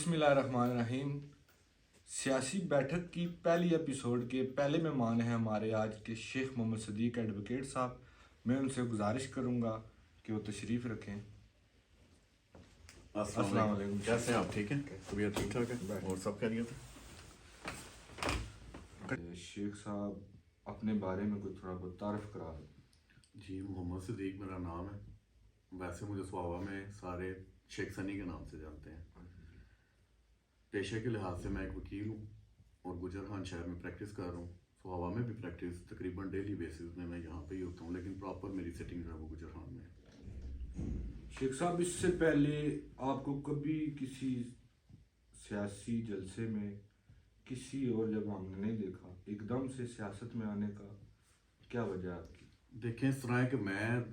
बिस्मिल्लाहिर्रहमानिर्रहीम। सियासी बैठक की पहली एपिसोड के पहले मेहमान हैं हमारे आज के शेख मोहम्मद सदीक एडवोकेट साहब। मैं उनसे गुजारिश करूंगा कि वो तशरीफ़ रखें। अस्सलाम अस्सलाम वालेकुम। वालेकुम। कैसे हैं आप? ठीक हैं? तबीयत ठीक ठाक है और सब खैरियत है? शेख साहब अपने बारे में कोई थोड़ा बहुत तारफ़ करा दें। जी, मोहम्मद सदीक मेरा नाम है। वैसे मुझे स्वावा में सारे शेख सनी के नाम से जानते हैं। पेशे के लिहाज से मैं एक वकील हूँ और गुजर खान शहर में प्रैक्टिस कर रहा हूँ। स्वावा में भी प्रैक्टिस तकरीबन डेली बेसिस में मैं यहाँ पे ही होता हूँ, लेकिन प्रॉपर मेरी सिटिंग जो है वो गुजर खान में है। शेख साहब, इससे पहले आपको कभी किसी सियासी जलसे में किसी और जगह हमने नहीं देखा, एकदम से सियासत में आने का क्या वजह आपकी? देखें, इस तरह है कि मैं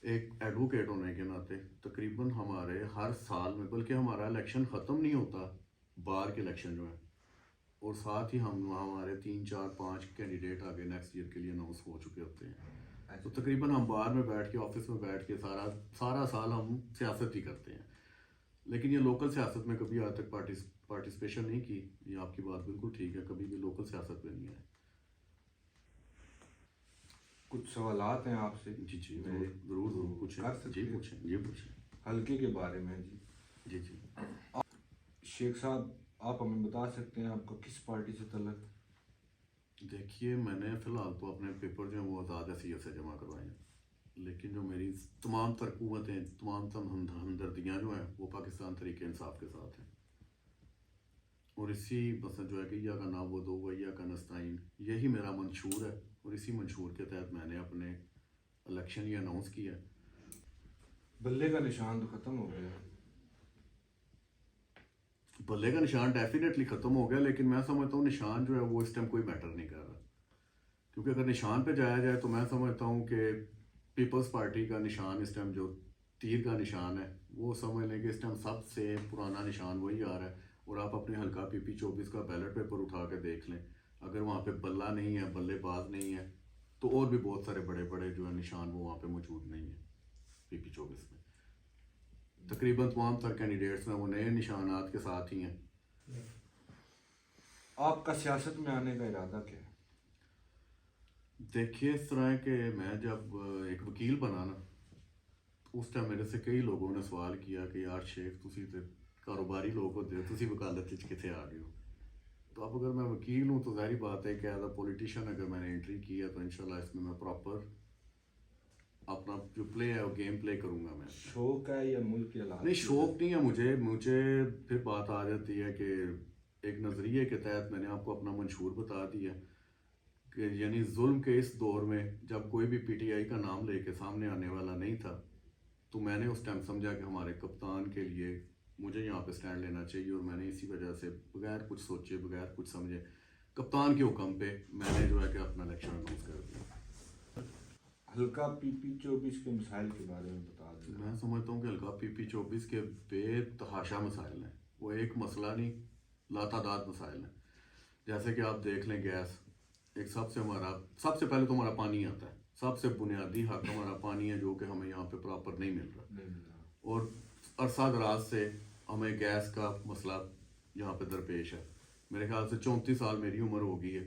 एक एडवोकेट होने के नाते तकरीबन हमारे हर साल में, बल्कि हमारा इलेक्शन ख़त्म नहीं होता, बार के इलेक्शन जो है, और साथ ही हम हमारे 3 4 5 कैंडिडेट आगे नेक्स्ट ईयर के लिए अनाउंस हो चुके होते हैं। तो तकरीबन हम बाहर में बैठ के, ऑफिस में बैठ के सारा सारा साल हम सियासत ही करते हैं। लेकिन ये लोकल सियासत में कभी आज तक पार्टिसिपेशन नहीं की। ये आपकी बात बिल्कुल ठीक है, कभी भी लोकल सियासत में नहीं है। कुछ सवालात हैं आपसे। जी जी, मेरे ज़रूर ज़रूर पूछें। कर सकते जी हैं? पूछें, ये पूछें। हल्के के बारे में जी। जी जी। शेख साहब, आप हमें बता सकते हैं आपका किस पार्टी से तल्लुक़? देखिए, मैंने फ़िलहाल तो अपने पेपर जो हैं वो आज़ाद हैसियत से जमा करवाए हैं, लेकिन जो मेरी तमाम तर क़ुव्वतें, तमाम हमदर्दियाँ जो हैं वो पाकिस्तान तहरीक इंसाफ के साथ हैं। और इसी मसला जो है कि या का ना वो दो वैया का नस्ताइन, यही मेरा मंशूर है, और इसी मंशूर के तहत मैंने अपने इलेक्शन ये अनाउंस किया है। बल्ले का निशान तो ख़त्म हो गया। बल्ले का निशान डेफिनेटली ख़त्म हो गया, लेकिन मैं समझता हूँ निशान जो है वो इस टाइम कोई मैटर नहीं कर रहा, क्योंकि अगर निशान पे जाया जाए तो मैं समझता हूँ कि पीपल्स पार्टी का निशान इस टाइम जो तीर का निशान है, वो समझ लें कि इस टाइम सबसे पुराना निशान वही आ रहा है। और आप अपने हल्का PP 24 का बैलेट पेपर उठा के देख लें, अगर वहाँ पे बल्ला नहीं है, बल्लेबाज नहीं है, तो और भी बहुत सारे बड़े बड़े जो है निशान वो वहाँ पे मौजूद नहीं है। PP 24 में तकरीबन तमाम तर कैंडिडेट्स में वो नए निशानात के साथ ही हैं। आपका सियासत में आने का इरादा क्या है? देखिए, इस तरह है कि मैं जब एक वकील बना ना, उस टाइम मेरे से कई लोगों ने सवाल किया कि यार शेख, तुसी तो कारोबारी लोग होते हो, तुसी वकालत कितने आ गए हो। तो अब अगर मैं वकील हूँ तो जाहिर बात है कि एज अ पॉलिटिशियन अगर मैंने एंट्री की है तो इंशाल्लाह इसमें मैं प्रॉपर अपना जो प्ले है वो गेम प्ले करूँगा। मैं शौक है या मुल्क के हालात? नहीं, शौक नहीं है मुझे। मुझे फिर बात आ जाती है कि एक नज़रिए के तहत मैंने आपको अपना मंशूर बता दिया कि यानी जुल्म के इस दौर में जब कोई भी PTI का नाम लेके सामने आने वाला नहीं था, तो मैंने उस टाइम समझा कि हमारे कप्तान के लिए मुझे यहाँ पे स्टैंड लेना चाहिए, और मैंने इसी वजह से बगैर कुछ सोचे, बगैर कुछ समझे, कप्तान के हुक्म पे मैंने जो है कि अपना इलेक्शन अनाउंस कर दिया। हल्का PP 24 के मिसाइल के बारे में बता दें। मैं समझता हूँ कि हल्का PP 24 के बेतहाशा मसाइल हैं। वो एक मसला नहीं, लातादाद मसाइल हैं। जैसे कि आप देख लें, गैस एक सबसे पहले तो हमारा पानी आता है, सबसे बुनियादी हक हमारा पानी है, जो कि हमें यहाँ पे प्रॉपर नहीं मिल रहा। और अरसा दराज से हमें गैस का मसला यहाँ पे दरपेश है। मेरे ख्याल से 34 साल मेरी उम्र हो गई है,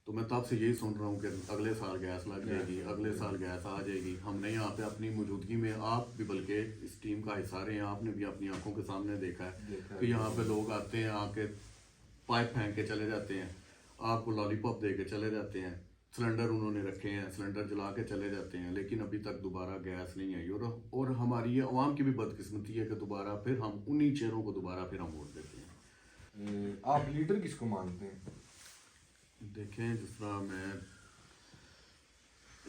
तो मैं तब से यही सुन रहा हूँ कि अगले साल गैस लग जाएगी, अगले साल गैस आ जाएगी। हमने यहाँ पे अपनी मौजूदगी में, आप भी बल्कि इस टीम का हिस्सा रहे हैं, आपने भी अपनी आंखों के सामने देखा है कि यहाँ पे लोग आते हैं, आके पाइप फेंक के चले जाते हैं, आपको लॉलीपॉप दे के चले जाते हैं, सिलेंडर उन्होंने रखे हैं, सिलेंडर जला के चले जाते हैं, लेकिन अभी तक दोबारा गैस नहीं आई। और हमारी ये अवाम की भी बदकिस्मती है कि दोबारा फिर हम उन्हीं चेहरों को दोबारा फिर हम वोट देते हैं। आप लीडर किसको मानते हैं? देखें, जिस तरह मैं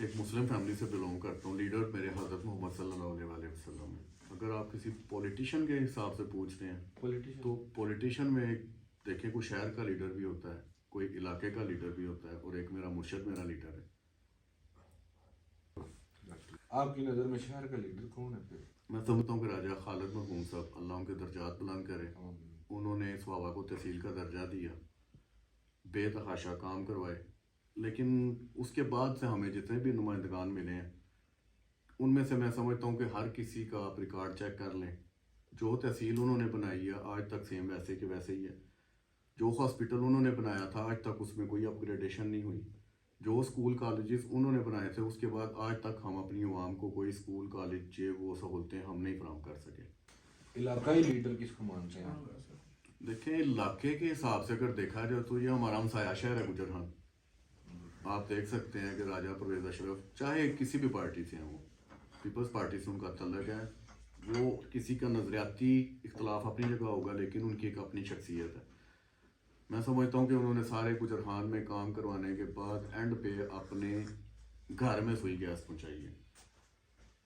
एक मुस्लिम फैमिली से बिलोंग करता हूँ, लीडर मेरे हज़रत मोहम्मद सल्लल्लाहु अलैहि वसल्लम है। अगर आप किसी पॉलिटिशियन के हिसाब से पूछते हैं तो पॉलिटिशियन में देखिए, कोई शहर का लीडर भी होता है, कोई इलाके का लीडर भी होता है, और एक मेरा मुर्शिद मेरा लीडर है। आपकी नज़र में शहर का लीडर कौन है फिर? मैं समझता हूँ कि राजा खालिद मरहूम साहब, अल्लाह उनके दर्जात बुलंद करे, उन्होंने स्वावा को तहसील का दर्जा दिया, बेतहाशा काम करवाए। लेकिन उसके बाद से हमें जितने भी नुमाइंदगान मिले हैं, उनमें से मैं समझता हूँ कि हर किसी का आप रिकॉर्ड चेक कर लें जो तहसील उन्होंने बनाई है आज तक सेम वैसे के वैसे ही है। जो हॉस्पिटल उन्होंने बनाया था आज तक उसमें कोई अपग्रेडेशन नहीं हुई। जो स्कूल कॉलेजेस उन्होंने बनाए थे उसके बाद आज तक हम अपनी आवाम को कोई स्कूल कॉलेज वो सहूलतें हम नहीं फराहम कर सके। इलाकाई लीडर किसको मानते हैं आप? देखें, इलाके के हिसाब से अगर देखा जाए तो ये हमारा हमसाया शहर है गुजरहान। आप देख सकते हैं कि राजा परवेज अशरफ चाहे किसी भी पार्टी से हैं, वो पीपल्स पार्टी से उनका तल्लक है, वो किसी का नजरियाती इख्तलाफ अपनी जगह होगा लेकिन उनकी एक अपनी शख्सियत है। मैं समझता हूँ कि उन्होंने सारे गुजरहान में काम करवाने के बाद एंड पे अपने घर में सुई गैस पहुँचाई है।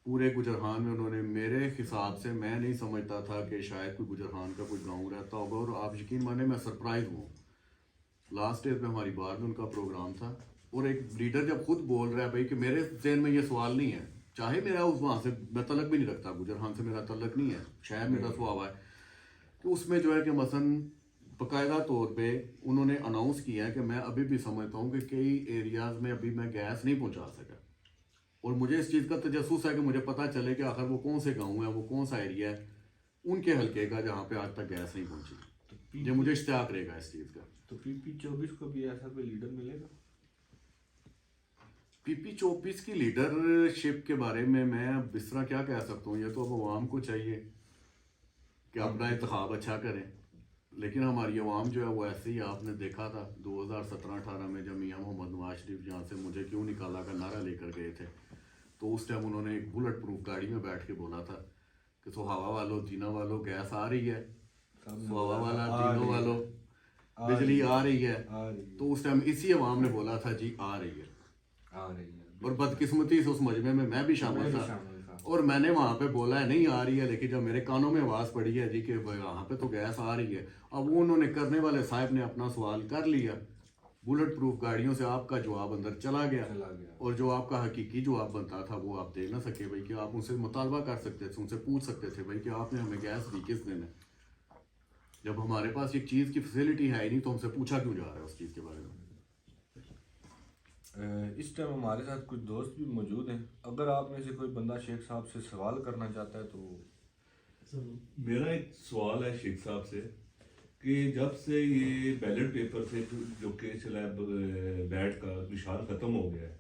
पूरे गुजरहान में उन्होंने, मेरे हिसाब से मैं नहीं समझता था कि शायद कोई गुजरहान का कोई गांव रहता होगा, और आप यकीन माने मैं सरप्राइज हूँ। लास्ट ईयर में हमारी बार में उनका प्रोग्राम था और एक लीडर जब खुद बोल रहा है भाई कि मेरे जहन में ये सवाल नहीं है, चाहे मेरा उस वहाँ से मैं तलक भी नहीं रखता, गुजरहान से मेरा तलक नहीं है, शायद मेरा स्वभाव है, तो उसमें जो है कि मसलन बाकायदा तौर पे उन्होंने अनाउंस किया है कि मैं अभी भी समझता हूँ कि कई एरियाज में अभी मैं गैस नहीं पहुँचा सका, और मुझे इस चीज़ का तजस्सुस है कि मुझे पता चले कि आखिर वो कौन से गाँव है, वो कौन सा एरिया है उनके हल्के का जहाँ पे आज तक गैस नहीं पहुँची। ये मुझे इश्तियाक रहेगा इस चीज़ का। तो पीपी 24 को भी ऐसा कोई लीडर मिलेगा? पीपी 24 की लीडरशिप के बारे में मैं अब इस तरह क्या कह सकता हूँ, ये तो अब अवाम को चाहिए कि अपना इंतखाब अच्छा करें, लेकिन हमारी अवाम जो है वो ऐसे ही, आपने देखा था 2017-18 में जब मियाँ मोहम्मद नवाज शरीफ जहाँ से मुझे क्यों निकाला का नारा लेकर गए थे, तो उस टाइम उन्होंने एक बुलेट प्रूफ गाड़ी में बैठ के बोला था कि सुहावा वालों, जीना वालों, गैस आ रही है, सुहावा वाला, तीनों वालों, बिजली आ रही है। तो उस टाइम इसी अवाम ने बोला था जी आ रही है। और बदकिस्मती से उस मजमे में मैं भी शामिल था और मैंने वहाँ पे बोला है नहीं आ रही है, लेकिन जब मेरे कानों में आवाज़ पड़ी है जी कि वहाँ पे तो गैस आ रही है, अब वो उन्होंने करने वाले साहब ने अपना सवाल कर लिया, बुलेट प्रूफ गाड़ियों से आपका जवाब अंदर चला गया और जो आपका हकीकी जवाब बनता था वो आप दे ना सके भाई, कि आप उनसे मुतालबा कर सकते थे, उनसे पूछ सकते थे भाई कि आपने हमें गैस दी किस दिन है, जब हमारे पास एक चीज़ की फैसिलिटी है ही नहीं तो हमसे पूछा क्यों जा रहा है उस चीज़ के बारे में। इस टाइम हमारे साथ कुछ दोस्त भी मौजूद हैं, अगर आप में से कोई बंदा शेख साहब से सवाल करना चाहता है तो। मेरा एक सवाल है शेख साहब से कि जब से ये बैलेट पेपर से जो कि स्लैब बैट का निशान खत्म हो गया है,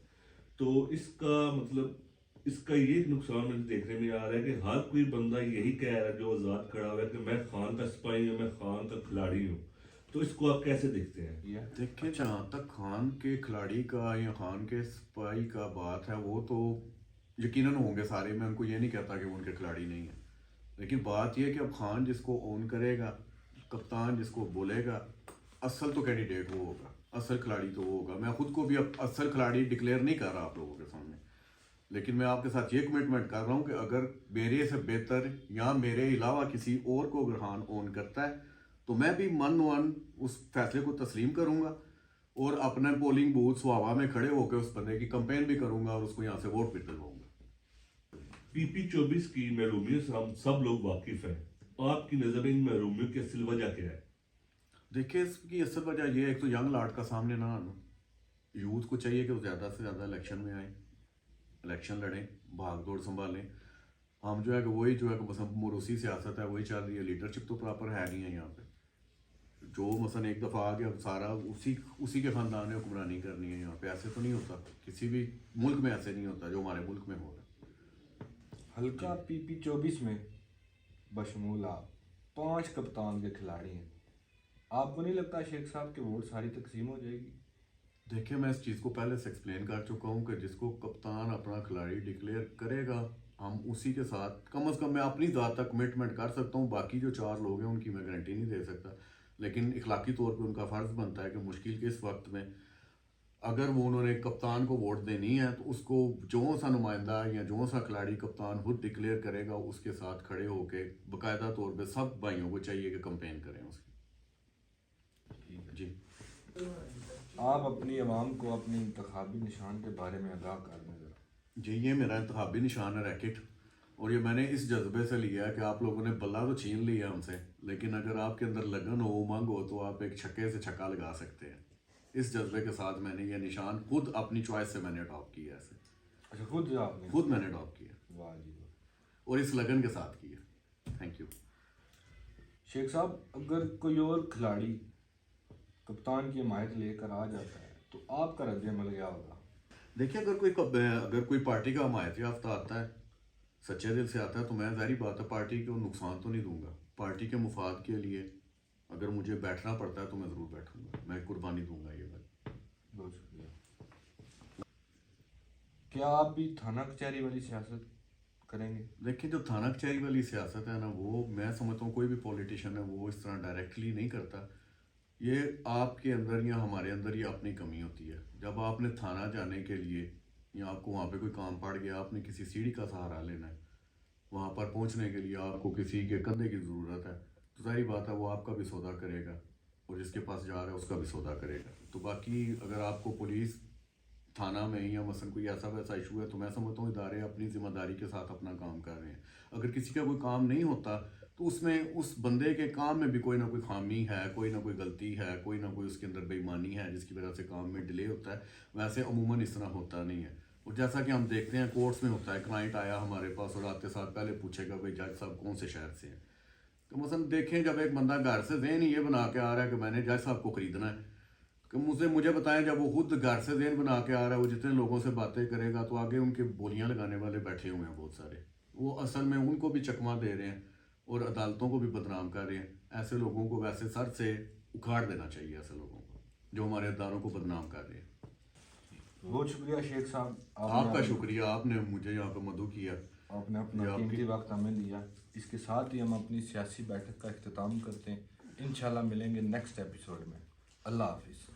तो इसका मतलब इसका ये एक नुकसान मुझे देखने में आ रहा है कि हर कोई बंदा यही कह रहा है जो आज़ाद खड़ा हुआ है कि मैं खान का सिपाही हूँ, मैं खान का खिलाड़ी हूँ, तो इसको आप कैसे देखते हैं? देखिए, जहाँ तक खान के खिलाड़ी का या खान के सिपाही का बात है वो तो यकीनन होंगे सारे, मैं उनको ये नहीं कहता कि वो उनके खिलाड़ी नहीं है, लेकिन बात यह है कि अब खान जिसको ओन करेगा, कप्तान जिसको बोलेगा, असल तो कैंडिडेट वो होगा, असल खिलाड़ी तो वो होगा। मैं खुद को भी अब असल खिलाड़ी डिक्लेयर नहीं कर रहा आप लोगों के सामने, लेकिन मैं आपके साथ ये कमिटमेंट कर रहा हूँ कि अगर मेरे से बेहतर या मेरे अलावा किसी और को अगर खान ओन करता है तो मैं भी मन वन उस फैसले को तस्लीम करूंगा और अपने पोलिंग बूथ हवा में खड़े होकर उस बंदे की कंपेन भी करूंगा और उसको यहाँ से वोट भी दिलवाऊंगा। पीपी 24 की महरूमियों से हम सब लोग वाकिफ हैं, आपकी नजर में इन महरूमियों की असल वजह क्या है? देखिए, इसकी असल वजह यह है, एक तो यंग लाट का सामने ना आना, यूथ को चाहिए कि वो ज़्यादा से ज़्यादा इलेक्शन में आए, इलेक्शन लड़ें, भाग दौड़ संभालें। हम जो है कि वही जो है कि बस मोरूसी सियासत है वही चल रही है, लीडरशिप तो प्रॉपर है नहीं है यहाँ पे। जो मसलन एक दफ़ा आ गया अब सारा उसी के ख़ानदान ने हुक्मरानी करनी है यहाँ पे, ऐसे तो नहीं होता, किसी भी मुल्क में ऐसे नहीं होता जो हमारे मुल्क में हो रहा है। हल्का पीपी 24 में बशमूल आप 5 कप्तान के खिलाड़ी हैं, आपको नहीं लगता शेख साहब के वोट सारी तकसीम हो जाएगी? देखिए, मैं इस चीज़ को पहले से एक्सप्लेन कर चुका हूँ कि जिसको कप्तान अपना खिलाड़ी डिक्लेयर करेगा हम उसी के साथ कम से कम मैं अपनी ज़ात तक कमिटमेंट कर सकता हूँ, बाकी जो 4 लोग हैं उनकी मैं गारंटी नहीं दे सकता, लेकिन इखलाकी तौर पे उनका फ़र्ज़ बनता है कि मुश्किल के इस वक्त में अगर वो उन्होंने कप्तान को वोट देनी है तो उसको जो सा नुमाइंदा या जो सा खिलाड़ी कप्तान खुद डिक्लेयर करेगा उसके साथ खड़े होके बाकायदा तौर पे सब भाइयों को चाहिए कि कंपेन करें उसकी। जी, आप अपनी आवाम को अपने इंतखाबी निशान के बारे में आगाह कर दें जरा। जी, ये मेरा इंतखाबी निशान है रैकेट, और ये मैंने इस जज्बे से लिया है कि आप लोगों ने बल्ला तो छीन लिया हमसे, लेकिन अगर आपके अंदर लगन हो, उमंग हो तो आप एक छक्के से छक्का लगा सकते हैं। इस जज्बे के साथ मैंने ये निशान खुद अपनी चॉइस से मैंने अडॉप्ट किया ऐसे। अच्छा, खुद आपने? खुद मैंने अडॉप्ट किया। वाह जी वाह। और इस लगन के साथ किया। Thank you. शेख साहब, अगर कोई और खिलाड़ी कप्तान की हिमायत लेकर आ जाता है तो आपका रद्द-ए-अमल क्या होगा? देखिए, अगर कोई पार्टी का हमायत याफ्ता आता है, सच्चे दिल से आता है, तो मैं ज़ाहिर बात है पार्टी को नुकसान तो नहीं दूंगा। पार्टी के मुफाद के लिए अगर मुझे बैठना पड़ता है तो मैं ज़रूर बैठूंगा, मैं कुर्बानी दूंगा ये बात। बहुत शुक्रिया। क्या आप भी थाना कचहरी वाली सियासत करेंगे? देखिए, जो थाना कचहरी वाली सियासत है ना, वो मैं समझता हूँ कोई भी पॉलिटिशियन है वो इस तरह डायरेक्टली नहीं करता। ये आपके अंदर या हमारे अंदर ये अपनी कमी होती है। जब आपने थाना जाने के लिए या आपको वहाँ पे कोई काम पड़ गया, आपने किसी सीढ़ी का सहारा लेना है, वहाँ पर पहुँचने के लिए आपको किसी के कंधे की ज़रूरत है, तो सारी बात है वो आपका भी सौदा करेगा और जिसके पास जा रहा है उसका भी सौदा करेगा। तो बाकी अगर आपको पुलिस थाना में या मसलन कोई ऐसा वैसा इशू है, तो मैं समझता हूँ इदारे अपनी जिम्मेदारी के साथ अपना काम कर रहे हैं। अगर किसी का कोई काम नहीं होता तो उसमें उस बंदे के काम में भी कोई ना कोई खामी है, कोई ना कोई गलती है, कोई ना कोई उसके अंदर बेईमानी है जिसकी वजह से काम में डिले होता है। वैसे अमूमन इस तरह होता नहीं है। और जैसा कि हम देखते हैं कोर्ट्स में होता है, क्लाइंट आया हमारे पास और आते साथ पहले पूछेगा भाई जज साहब कौन से शहर से हैं। तो मसलन देखें, जब एक बंदा घर से ज़हन ये बना के आ रहा है कि मैंने जज साहब को ख़रीदना है, कि मुझे बताएं, जब वो खुद घर से ज़हन बना के आ रहा है, वो जितने लोगों से बातें करेगा तो आगे उनके बोलियां लगाने वाले बैठे हुए हैं बहुत सारे, वो असल में उनको भी चकमा दे रहे हैं और अदालतों को भी बदनाम कर रहे हैं। ऐसे लोगों को वैसे सर से उखाड़ देना चाहिए, ऐसे लोगों को जो हमारे अदारों को बदनाम कर रहे हैं। बहुत शुक्रिया शेख साहब, आपका शुक्रिया, आपने मुझे यहाँ पर मदु किया, आपने अपना कीमती वक्त हमें दिया। इसके साथ ही हम अपनी सियासी बैठक का इख्तिताम करते हैं। इंशाल्लाह मिलेंगे नेक्स्ट एपिसोड में। अल्लाह हाफिज़।